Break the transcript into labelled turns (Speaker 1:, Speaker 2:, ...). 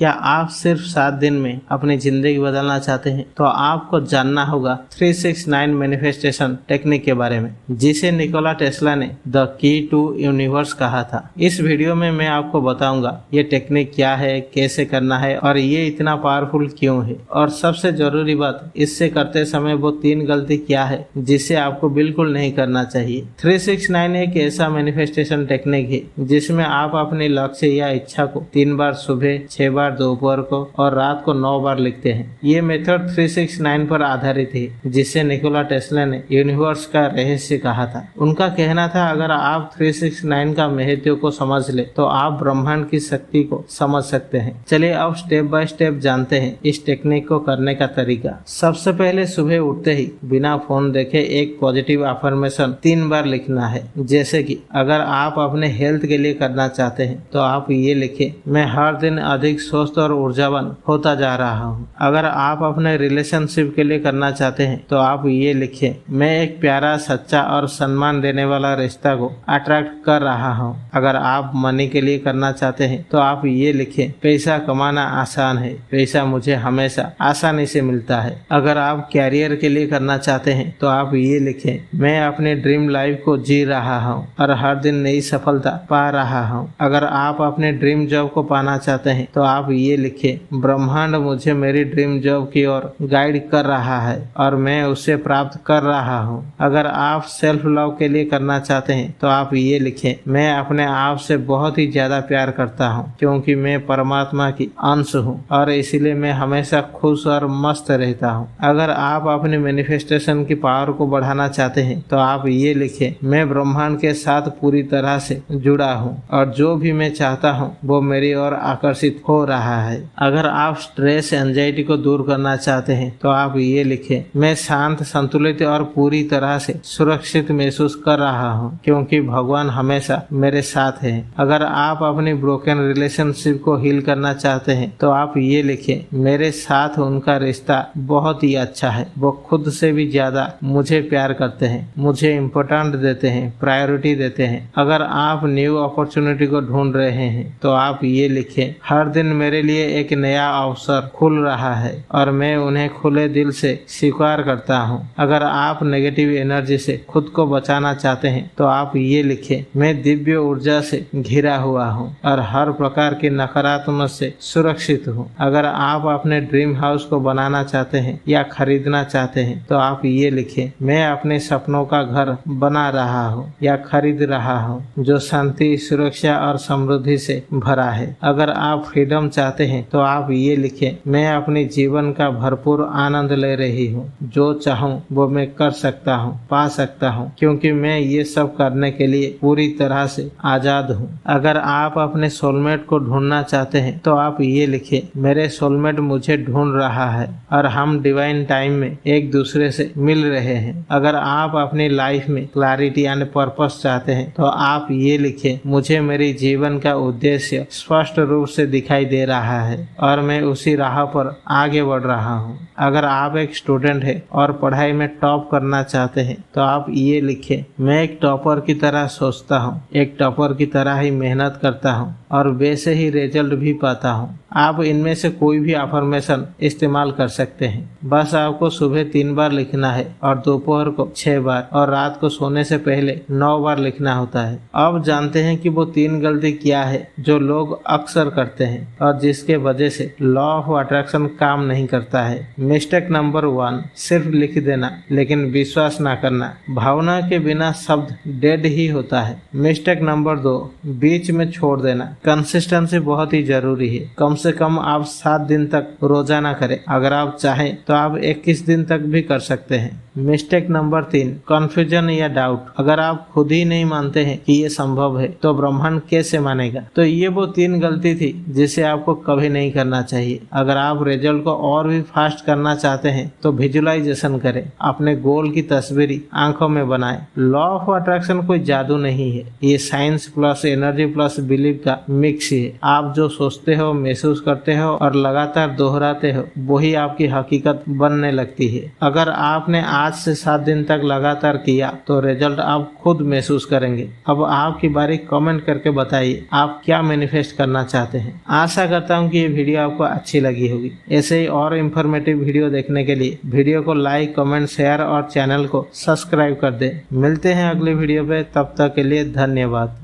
Speaker 1: क्या आप सिर्फ 7 दिन में अपनी जिंदगी बदलना चाहते हैं? तो आपको जानना होगा 369 मैनिफेस्टेशन टेक्निक के बारे में, जिसे निकोला टेस्ला ने द की टू यूनिवर्स कहा था। इस वीडियो में मैं आपको बताऊंगा ये टेक्निक क्या है, कैसे करना है और ये इतना पावरफुल क्यों है, और सबसे जरूरी बात, इससे करते समय वो 3 गलती क्या है जिसे आपको बिल्कुल नहीं करना चाहिए। 369 एक ऐसा मैनिफेस्टेशन टेक्निक है जिसमें आप अपने लक्ष्य या इच्छा को 3 बार सुबह, 6 बार दोपहर को और रात को 9 बार लिखते हैं। ये मेथड 369 पर आधारित है, जिसे निकोला टेस्ला ने यूनिवर्स का रहस्य कहा था। उनका कहना था, अगर आप 369 का महत्व को समझ ले तो आप ब्रह्मांड की शक्ति को समझ सकते हैं। चलिए अब स्टेप बाय स्टेप जानते हैं इस टेक्निक को करने का तरीका। सबसे पहले सुबह उठते ही बिना फोन देखे एक पॉजिटिव अफर्मेशन 3 बार लिखना है। जैसे कि अगर आप अपने हेल्थ के लिए करना चाहते हैं तो आप ये लिखें, मैं हर दिन अधिक स्वस्थ और ऊर्जावान होता जा रहा हूँ। अगर आप अपने रिलेशनशिप के लिए करना चाहते हैं तो आप ये लिखें, मैं एक प्यारा, सच्चा और सम्मान देने वाला रिश्ता को अट्रैक्ट कर रहा हूँ। अगर आप मनी के लिए करना चाहते हैं तो आप ये लिखें, पैसा कमाना आसान है, पैसा मुझे हमेशा आसानी से मिलता है। अगर आप कैरियर के लिए करना चाहते हैं तो आप ये लिखें, मैं अपने ड्रीम लाइफ को जी रहा हूँ और हर दिन नई सफलता पा रहा हूँ। अगर आप अपने ड्रीम जॉब को पाना चाहते हैं तो आप ये लिखें, ब्रह्मांड मुझे मेरी ड्रीम जॉब की ओर गाइड कर रहा है और मैं उसे प्राप्त कर रहा हूँ। अगर आप सेल्फ लव के लिए करना चाहते हैं तो आप ये लिखें, मैं अपने आप से बहुत ही ज्यादा प्यार करता हूँ क्योंकि मैं परमात्मा की अंश हूँ और इसीलिए मैं हमेशा खुश और मस्त रहता हूँ। अगर आप अपने मैनिफेस्टेशन की पावर को बढ़ाना चाहते हैं तो आप ये लिखें, मैं ब्रह्मांड के साथ पूरी तरह से जुड़ा हूँ और जो भी मैं चाहता हूँ वो मेरी ओर आकर्षित हो रहा है। अगर आप स्ट्रेस, एंजाइटी को दूर करना चाहते हैं तो आप ये लिखें, मैं शांत, संतुलित और पूरी तरह से सुरक्षित महसूस कर रहा हूँ क्योंकि भगवान हमेशा मेरे साथ है। अगर आप अपनी ब्रोकन रिलेशनशिप को हील करना चाहते हैं तो आप ये लिखें, मेरे साथ उनका रिश्ता बहुत ही अच्छा है, वो खुद से भी ज्यादा मुझे प्यार करते हैं, मुझे इम्पोर्टेंट देते हैं, प्रायोरिटी देते हैं। अगर आप न्यू अपॉर्चुनिटी को ढूंढ रहे हैं तो आप ये लिखें, हर दिन मेरे लिए एक नया अवसर खुल रहा है और मैं उन्हें खुले दिल से स्वीकार करता हूँ। अगर आप नेगेटिव एनर्जी से खुद को बचाना चाहते हैं तो आप ये लिखें, मैं दिव्य ऊर्जा से घिरा हुआ हूँ और हर प्रकार की नकारात्मक से सुरक्षित हूँ। अगर आप अपने ड्रीम हाउस को बनाना चाहते हैं या खरीदना चाहते हैं तो आप ये लिखें, मैं अपने सपनों का घर बना रहा हूँ या खरीद रहा हूँ जो शांति, सुरक्षा और समृद्धि से भरा है। अगर आप फ्रीडम चाहते हैं तो आप ये लिखें, मैं अपने जीवन का भरपूर आनंद ले रही हूँ, जो चाहूँ वो मैं कर सकता हूँ, पा सकता हूँ क्योंकि मैं ये सब करने के लिए पूरी तरह से आजाद हूँ। अगर आप अपने सोलमेट को ढूंढना चाहते हैं तो आप ये लिखें, मेरे सोलमेट मुझे ढूंढ रहा है और हम डिवाइन टाइम में एक दूसरे से मिल रहे हैं। अगर आप अपनी लाइफ में क्लैरिटी एंड पर्पस चाहते हैं तो आप ये लिखें, मुझे मेरी जीवन का उद्देश्य स्पष्ट रूप से दिखाई दे रहा है और मैं उसी राह पर आगे बढ़ रहा हूँ। अगर आप एक स्टूडेंट हैं और पढ़ाई में टॉप करना चाहते हैं तो आप ये लिखें, मैं एक टॉपर की तरह सोचता हूँ, एक टॉपर की तरह ही मेहनत करता हूँ और वैसे ही रिजल्ट भी पाता हूँ। आप इनमें से कोई भी अफर्मेशन इस्तेमाल कर सकते हैं। बस आपको सुबह 3 बार लिखना है और दोपहर को 6 बार और रात को सोने से पहले 9 बार लिखना होता है। अब जानते हैं कि वो 3 गलती क्या है जो लोग अक्सर करते हैं और जिसके वजह से लॉ ऑफ अट्रैक्शन काम नहीं करता है। मिस्टेक नंबर 1, सिर्फ लिख देना लेकिन विश्वास ना करना। भावना के बिना शब्द डेड ही होता है। मिस्टेक नंबर 2, बीच में छोड़ देना। कंसिस्टेंसी बहुत ही जरूरी है। कम से कम आप 7 दिन तक रोजाना करें। अगर आप चाहें तो आप 21 दिन तक भी कर सकते हैं। मिस्टेक नंबर 3, कंफ्यूजन या डाउट। अगर आप खुद ही नहीं मानते हैं कि ये संभव है तो ब्रह्मांड कैसे मानेगा। तो ये वो 3 गलती थी जिसे आपको कभी नहीं करना चाहिए। अगर आप रिजल्ट को और भी फास्ट करना चाहते हैं तो विजुअलाइजेशन करें, अपने गोल की तस्वीर आंखों में बनाएं। लॉ ऑफ अट्रैक्शन कोई जादू नहीं है, ये science plus energy plus believe का मिक्स है। आप जो सोचते हो, महसूस महसूस करते हो और लगातार दोहराते हो वही आपकी हकीकत बनने लगती है। अगर आपने आज से 7 दिन तक लगातार किया तो रिजल्ट आप खुद महसूस करेंगे। अब आपकी बारी कमेंट करके बताइए आप क्या मैनिफेस्ट करना चाहते हैं। आशा करता हूँ कि ये वीडियो आपको अच्छी लगी होगी। ऐसे ही और इंफॉर्मेटिव वीडियो देखने के लिए वीडियो को लाइक, कमेंट, शेयर और चैनल को सब्सक्राइब कर दें। मिलते हैं अगली वीडियो पे, तब तक के लिए धन्यवाद।